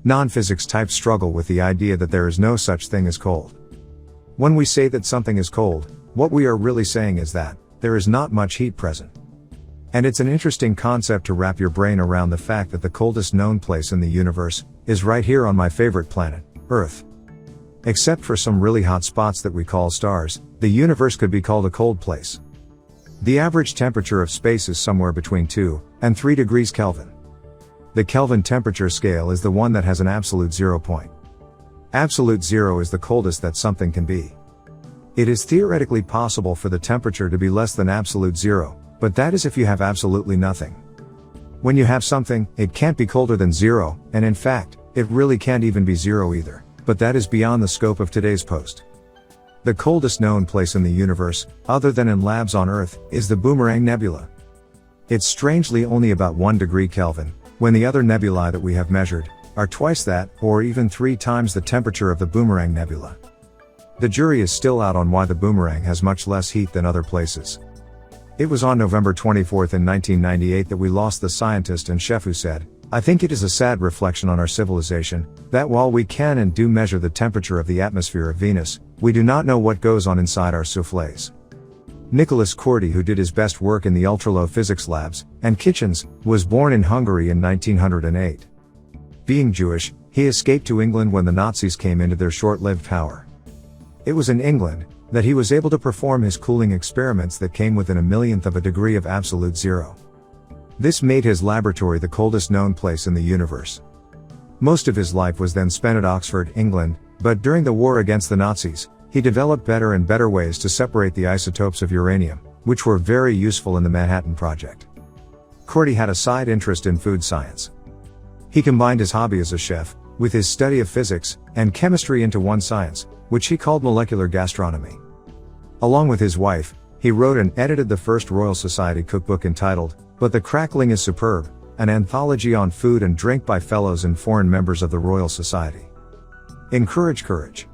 Non-physics types struggle with the idea that there is no such thing as cold. When we say that something is cold, what we are really saying is that there is not much heat present. And it's an interesting concept to wrap your brain around the fact that the coldest known place in the universe is right here on my favorite planet, Earth. Except for some really hot spots that we call stars, the universe could be called a cold place. The average temperature of space is somewhere between 2 and 3 degrees Kelvin. The Kelvin temperature scale is the one that has an absolute 0 point. Absolute zero is the coldest that something can be. It is theoretically possible for the temperature to be less than absolute zero, but that is if you have absolutely nothing. When you have something, it can't be colder than zero, and in fact, it really can't even be zero either, but that is beyond the scope of today's post. The coldest known place in the universe, other than in labs on Earth, is the Boomerang Nebula. It's strangely only about 1 degree Kelvin, when the other nebulae that we have measured are twice that, or even 3 times the temperature of the Boomerang Nebula. The jury is still out on why the Boomerang has much less heat than other places. It was on November 24 in 1998 that we lost the scientist and chef who said, "I think it is a sad reflection on our civilization, that while we can and do measure the temperature of the atmosphere of Venus, we do not know what goes on inside our soufflés." Nicholas Corti, who did his best work in the ultra-low physics labs and kitchens, was born in Hungary in 1908. Being Jewish, he escaped to England when the Nazis came into their short-lived power. It was in England that he was able to perform his cooling experiments that came within a millionth of a degree of absolute zero. This made his laboratory the coldest known place in the universe. Most of his life was then spent at Oxford, England, but during the war against the Nazis, he developed better and better ways to separate the isotopes of uranium, which were very useful in the Manhattan Project. Corti had a side interest in food science. He combined his hobby as a chef with his study of physics and chemistry into one science, which he called molecular gastronomy. Along with his wife, he wrote and edited the first Royal Society cookbook entitled, "But the Crackling is Superb," an anthology on food and drink by fellows and foreign members of the Royal Society. Encourage courage.